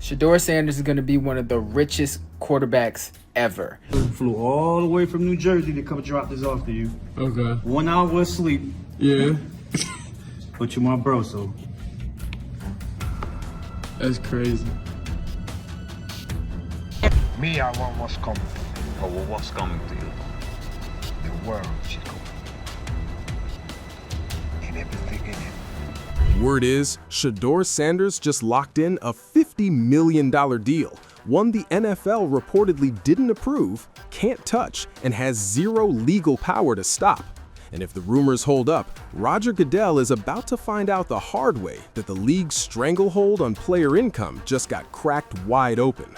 Shedeur Sanders is going to be one of the richest quarterbacks ever. Flew all the way from New Jersey to come drop this off to you. Okay. 1 hour of sleep. Yeah. But you my bro, so. That's crazy. Me, I want what's coming. Or what's coming to you? The world, Chico. And everything in it. Word is, Shedeur Sanders just locked in a $50 million deal, one the NFL reportedly didn't approve, can't touch, and has zero legal power to stop. And if the rumors hold up, Roger Goodell is about to find out the hard way that the league's stranglehold on player income just got cracked wide open.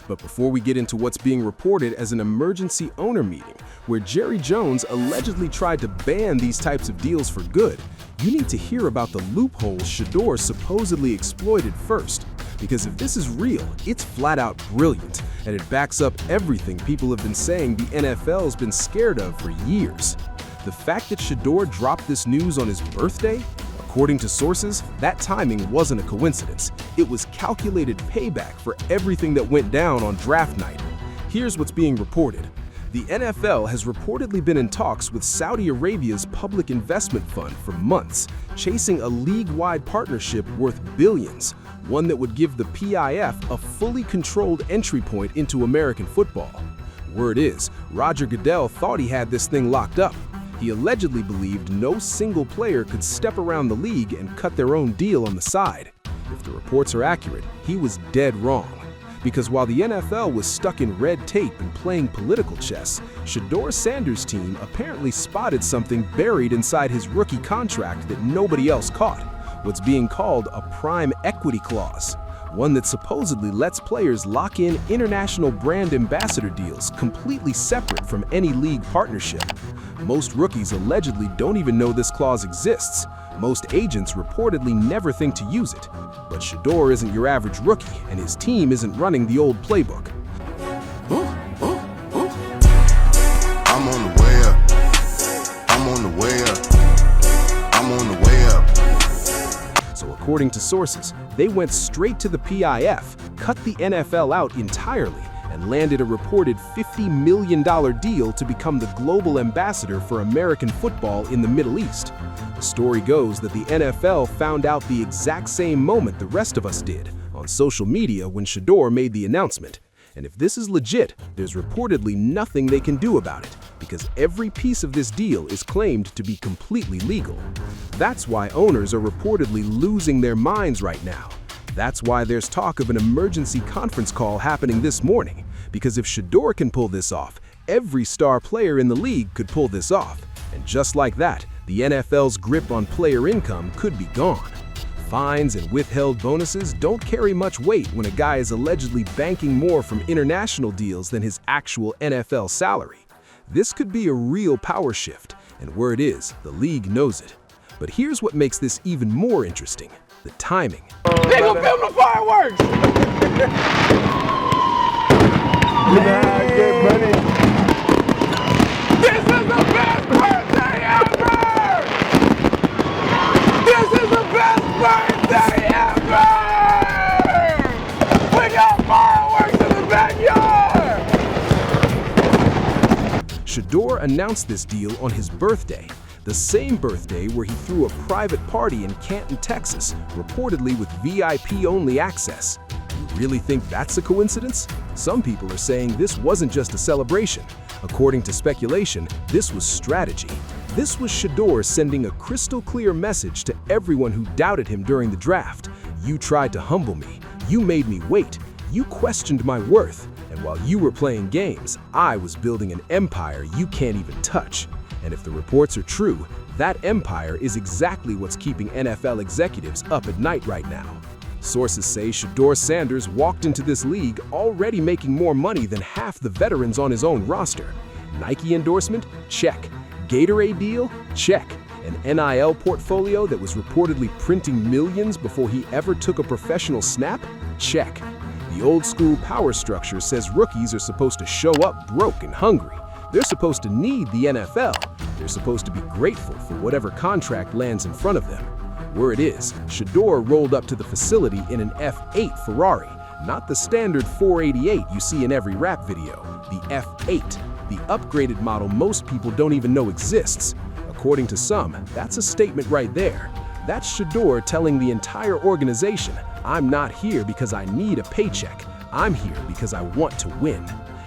But before we get into what's being reported as an emergency owner meeting, where Jerry Jones allegedly tried to ban these types of deals for good, you need to hear about the loopholes Shedeur supposedly exploited first. Because if this is real, it's flat out brilliant, and it backs up everything people have been saying the NFL's been scared of for years. The fact that Shedeur dropped this news on his birthday? According to sources, that timing wasn't a coincidence. It was calculated payback for everything that went down on draft night. Here's what's being reported. The NFL has reportedly been in talks with Saudi Arabia's public investment fund for months, chasing a league-wide partnership worth billions, one that would give the PIF a fully controlled entry point into American football. Word is, Roger Goodell thought he had this thing locked up. He allegedly believed no single player could step around the league and cut their own deal on the side. If the reports are accurate, he was dead wrong. Because while the NFL was stuck in red tape and playing political chess, Shedeur Sanders' team apparently spotted something buried inside his rookie contract that nobody else caught, what's being called a prime equity clause, one that supposedly lets players lock in international brand ambassador deals completely separate from any league partnership. Most rookies allegedly don't even know this clause exists. Most agents reportedly never think to use it. But Shedeur isn't your average rookie, and his team isn't running the old playbook. I'm on the way up. I'm on the way up. I'm on the way up. So according to sources, they went straight to the PIF, cut the NFL out entirely, and landed a reported $50 million deal to become the global ambassador for American football in the Middle East. The story goes that the NFL found out the exact same moment the rest of us did, on social media when Shedeur made the announcement. And if this is legit, there's reportedly nothing they can do about it, because every piece of this deal is claimed to be completely legal. That's why owners are reportedly losing their minds right now. That's why there's talk of an emergency conference call happening this morning, because if Shedeur can pull this off, every star player in the league could pull this off. And just like that, the NFL's grip on player income could be gone. Fines and withheld bonuses don't carry much weight when a guy is allegedly banking more from international deals than his actual NFL salary. This could be a real power shift, and word is, the league knows it. But here's what makes this even more interesting: the timing. They gonna film the fireworks! Get money. This is the best birthday ever! This is the best birthday ever! We got fireworks in the backyard! Shedeur announced this deal on his birthday, the same birthday where he threw a private party in Canton, Texas, reportedly with VIP-only access. You really think that's a coincidence? Some people are saying this wasn't just a celebration. According to speculation, this was strategy. This was Shedeur sending a crystal-clear message to everyone who doubted him during the draft. You tried to humble me. You made me wait. You questioned my worth. And while you were playing games, I was building an empire you can't even touch. And if the reports are true, that empire is exactly what's keeping NFL executives up at night right now. Sources say Shedeur Sanders walked into this league already making more money than half the veterans on his own roster. Nike endorsement? Check. Gatorade deal? Check. An NIL portfolio that was reportedly printing millions before he ever took a professional snap? Check. The old school power structure says rookies are supposed to show up broke and hungry. They're supposed to need the NFL. They're supposed to be grateful for whatever contract lands in front of them. Word is, Shedeur rolled up to the facility in an F8 Ferrari, Not the standard 488 you see in every rap video, the F8, the upgraded model most people don't even know exists. According to some, that's a statement right there. That's Shedeur telling the entire organization, I'm not here because I need a paycheck. I'm here because I want to win.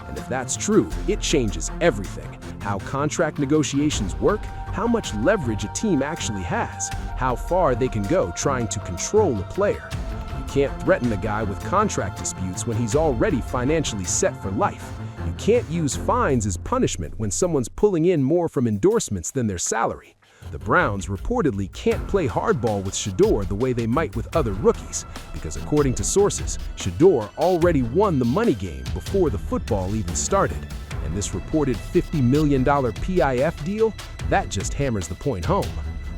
And if that's true, it changes everything. How contract negotiations work, how much leverage a team actually has, how far they can go trying to control a player. You can't threaten a guy with contract disputes when he's already financially set for life. You can't use fines as punishment when someone's pulling in more from endorsements than their salary. The Browns reportedly can't play hardball with Shedeur the way they might with other rookies, because according to sources, Shedeur already won the money game before the football even started. And this reported $50 million PIF deal, that just hammers the point home.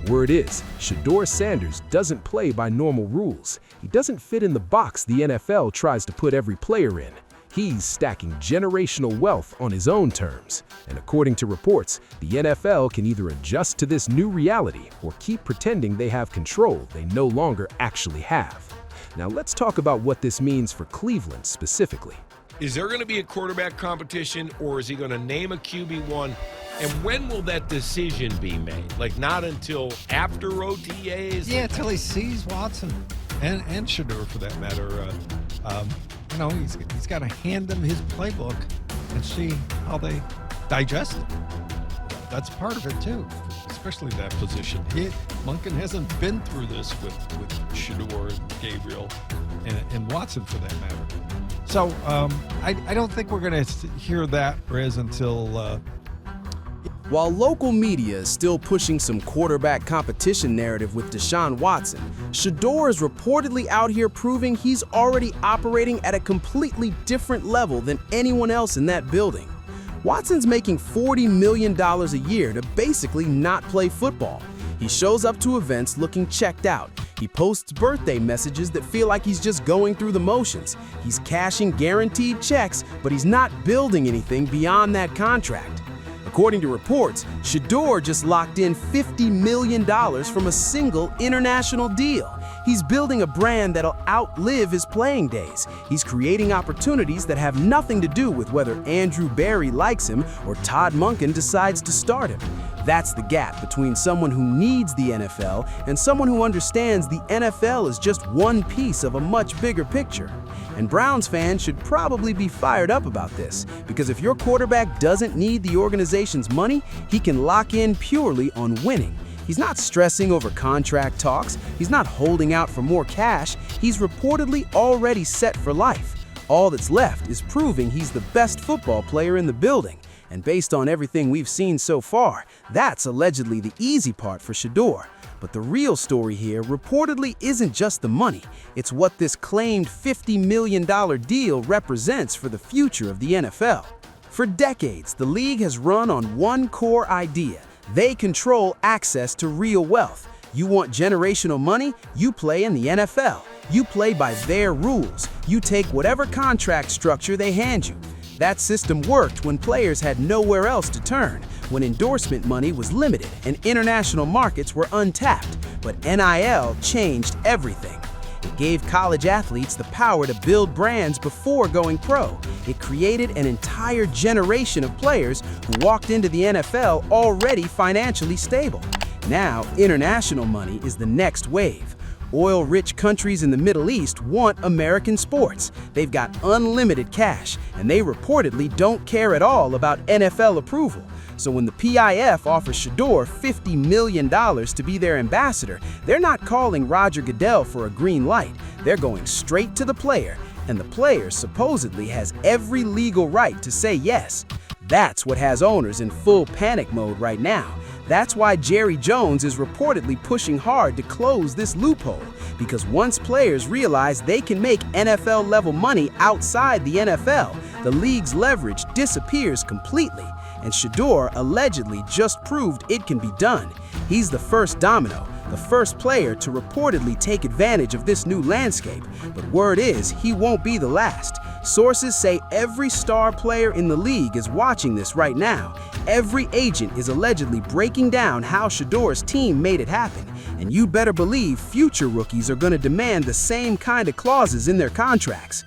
Word is, Shedeur Sanders doesn't play by normal rules. He doesn't fit in the box the NFL tries to put every player in. He's stacking generational wealth on his own terms. And according to reports, the NFL can either adjust to this new reality or keep pretending they have control they no longer actually have. Now let's talk about what this means for Cleveland specifically. Is there going to be a quarterback competition, or is he going to name a QB1? And when will that decision be made? Like, not until after OTAs? Yeah, until he sees Watson and Shedeur, for that matter. He's got to hand them his playbook and see how they digest it. That's part of it too, especially that position. Monken hasn't been through this with Shedeur and Gabriel and Watson, for that matter. So I don't think we're going to hear that, Riz, until. While local media is still pushing some quarterback competition narrative with Deshaun Watson, Shedeur is reportedly out here proving he's already operating at a completely different level than anyone else in that building. Watson's making $40 million a year to basically not play football. He shows up to events looking checked out. He posts birthday messages that feel like he's just going through the motions. He's cashing guaranteed checks, but he's not building anything beyond that contract. According to reports, Shedeur just locked in $50 million from a single international deal. He's building a brand that'll outlive his playing days. He's creating opportunities that have nothing to do with whether Andrew Berry likes him or Todd Monken decides to start him. That's the gap between someone who needs the NFL and someone who understands the NFL is just one piece of a much bigger picture. And Browns fans should probably be fired up about this, because if your quarterback doesn't need the organization's money, he can lock in purely on winning. He's not stressing over contract talks. He's not holding out for more cash. He's reportedly already set for life. All that's left is proving he's the best football player in the building. And based on everything we've seen so far, that's allegedly the easy part for Shedeur. But the real story here reportedly isn't just the money. It's what this claimed $50 million deal represents for the future of the NFL. For decades, the league has run on one core idea. They control access to real wealth. You want generational money? You play in the NFL. You play by their rules. You take whatever contract structure they hand you. That system worked when players had nowhere else to turn, when endorsement money was limited and international markets were untapped. But NIL changed everything. It gave college athletes the power to build brands before going pro. It created an entire generation of players who walked into the NFL already financially stable. Now, international money is the next wave. Oil-rich countries in the Middle East want American sports. They've got unlimited cash, and they reportedly don't care at all about NFL approval. So when the PIF offers Shedeur $50 million to be their ambassador, they're not calling Roger Goodell for a green light. They're going straight to the player, and the player supposedly has every legal right to say yes. That's what has owners in full panic mode right now. That's why Jerry Jones is reportedly pushing hard to close this loophole, because once players realize they can make NFL-level money outside the NFL, the league's leverage disappears completely. And Shedeur allegedly just proved it can be done. He's the first domino, the first player to reportedly take advantage of this new landscape. But word is, he won't be the last. Sources say every star player in the league is watching this right now. Every agent is allegedly breaking down how Shedeur's team made it happen. And you better believe future rookies are going to demand the same kind of clauses in their contracts.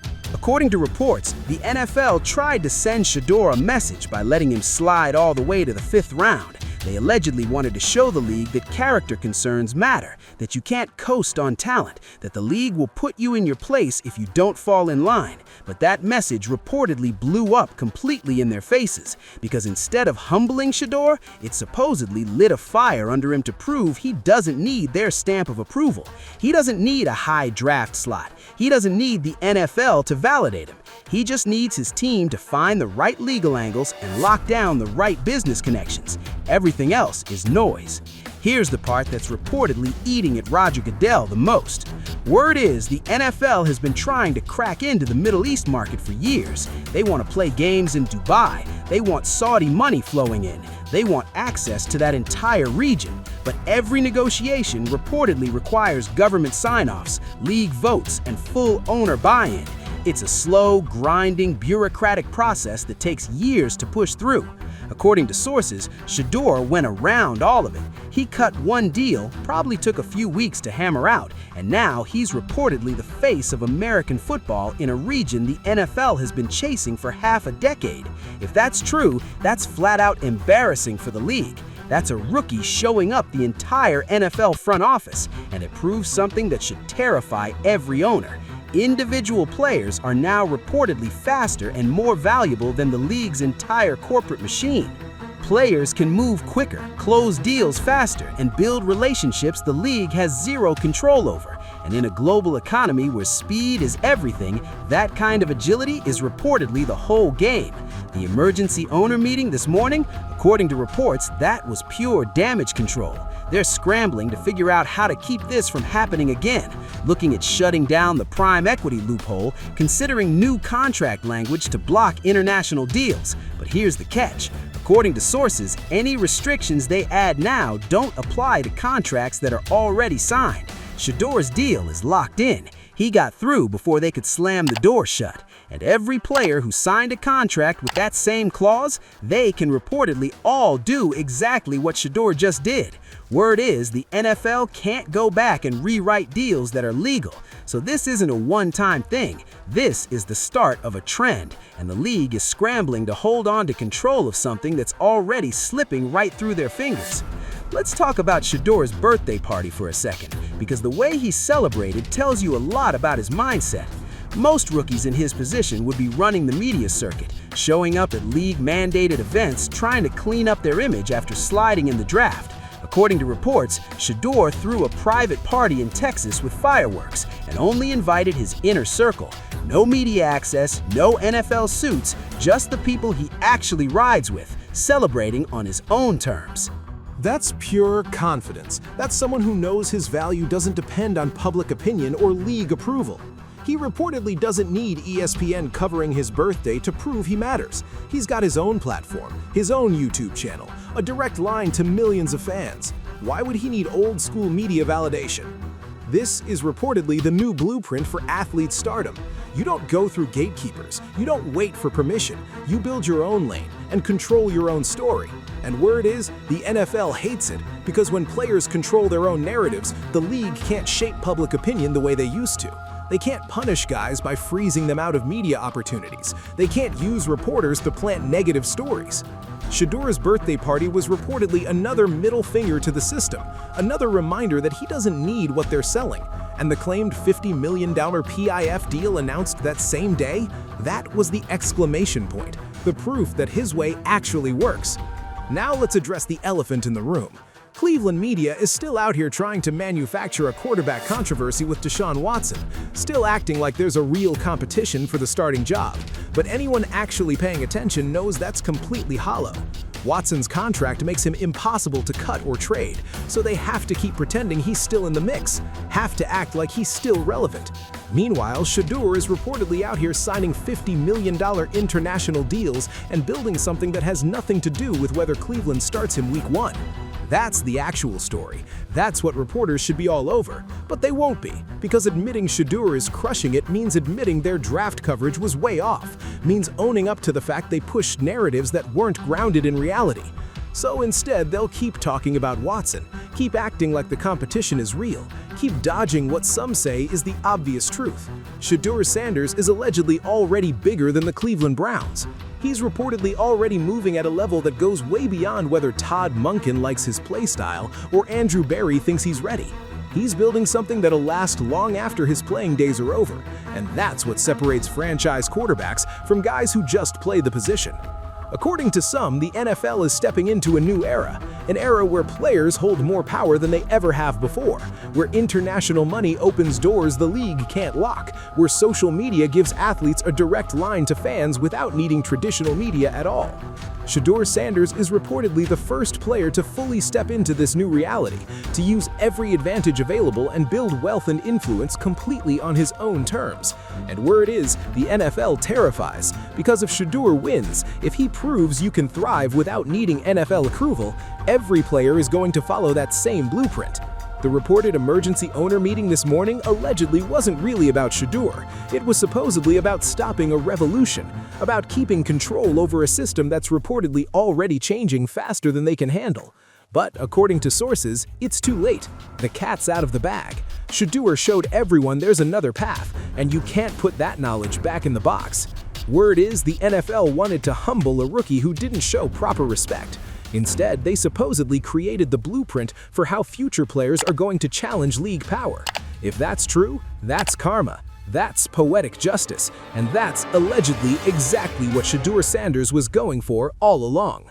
According to reports, the NFL tried to send Shedeur a message by letting him slide all the way to the 5th round. They allegedly wanted to show the league that character concerns matter, that you can't coast on talent, that the league will put you in your place if you don't fall in line. But that message reportedly blew up completely in their faces, because instead of humbling Shedeur, it supposedly lit a fire under him to prove he doesn't need their stamp of approval. He doesn't need a high draft slot. He doesn't need the NFL to validate him. He just needs his team to find the right legal angles and lock down the right business connections. Everything else is noise. Here's the part that's reportedly eating at Roger Goodell the most. Word is the NFL has been trying to crack into the Middle East market for years. They want to play games in Dubai. They want Saudi money flowing in. They want access to that entire region. But every negotiation reportedly requires government sign-offs, league votes, and full owner buy-in. It's a slow, grinding, bureaucratic process that takes years to push through. According to sources, Shedeur went around all of it. He cut one deal, probably took a few weeks to hammer out, and now he's reportedly the face of American football in a region the NFL has been chasing for half a decade. If that's true, that's flat out embarrassing for the league. That's a rookie showing up the entire NFL front office, and it proves something that should terrify every owner. Individual players are now reportedly faster and more valuable than the league's entire corporate machine. Players can move quicker, close deals faster, and build relationships the league has zero control over. And in a global economy where speed is everything, that kind of agility is reportedly the whole game. The emergency owner meeting this morning, according to reports, that was pure damage control. They're scrambling to figure out how to keep this from happening again, looking at shutting down the prime equity loophole, considering new contract language to block international deals. But here's the catch. According to sources, any restrictions they add now don't apply to contracts that are already signed. Shedeur's deal is locked in. He got through before they could slam the door shut. And every player who signed a contract with that same clause, they can reportedly all do exactly what Shedeur just did. Word is the NFL can't go back and rewrite deals that are legal. So this isn't a one-time thing. This is the start of a trend, and the league is scrambling to hold on to control of something that's already slipping right through their fingers. Let's talk about Shedeur's birthday party for a second, because the way he celebrated tells you a lot about his mindset. Most rookies in his position would be running the media circuit, showing up at league-mandated events trying to clean up their image after sliding in the draft. According to reports, Shedeur threw a private party in Texas with fireworks and only invited his inner circle. No media access, no NFL suits, just the people he actually rides with, celebrating on his own terms. That's pure confidence. That's someone who knows his value doesn't depend on public opinion or league approval. He reportedly doesn't need ESPN covering his birthday to prove he matters. He's got his own platform, his own YouTube channel, a direct line to millions of fans. Why would he need old-school media validation? This is reportedly the new blueprint for athlete stardom. You don't go through gatekeepers. You don't wait for permission. You build your own lane and control your own story. And word is, the NFL hates it, because when players control their own narratives, the league can't shape public opinion the way they used to. They can't punish guys by freezing them out of media opportunities. They can't use reporters to plant negative stories. Shedeur's birthday party was reportedly another middle finger to the system, another reminder that he doesn't need what they're selling. And the claimed $50 million PIF deal announced that same day, that was the exclamation point, the proof that his way actually works. Now let's address the elephant in the room. Cleveland media is still out here trying to manufacture a quarterback controversy with Deshaun Watson, still acting like there's a real competition for the starting job. But anyone actually paying attention knows that's completely hollow. Watson's contract makes him impossible to cut or trade, so they have to keep pretending he's still in the mix, have to act like he's still relevant. Meanwhile, Shedeur is reportedly out here signing $50 million international deals and building something that has nothing to do with whether Cleveland starts him week 1. That's the actual story. That's what reporters should be all over. But they won't be, because admitting Shedeur is crushing it means admitting their draft coverage was way off, means owning up to the fact they pushed narratives that weren't grounded in reality. So instead, they'll keep talking about Watson, keep acting like the competition is real, keep dodging what some say is the obvious truth. Shedeur Sanders is allegedly already bigger than the Cleveland Browns. He's reportedly already moving at a level that goes way beyond whether Todd Monken likes his playstyle or Andrew Berry thinks he's ready. He's building something that'll last long after his playing days are over, and that's what separates franchise quarterbacks from guys who just play the position. According to some, the NFL is stepping into a new era, an era where players hold more power than they ever have before, where international money opens doors the league can't lock, where social media gives athletes a direct line to fans without needing traditional media at all. Shedeur Sanders is reportedly the first player to fully step into this new reality, to use every advantage available and build wealth and influence completely on his own terms. And word is, the NFL terrifies, because if Shedeur wins, if he proves you can thrive without needing NFL approval, every player is going to follow that same blueprint. The reported emergency owner meeting this morning allegedly wasn't really about Shedeur. It was supposedly about stopping a revolution, about keeping control over a system that's reportedly already changing faster than they can handle. But according to sources, it's too late. The cat's out of the bag. Shedeur showed everyone there's another path, and you can't put that knowledge back in the box. Word is the NFL wanted to humble a rookie who didn't show proper respect. Instead, they supposedly created the blueprint for how future players are going to challenge league power. If that's true, that's karma. That's poetic justice, and that's allegedly exactly what Shedeur Sanders was going for all along.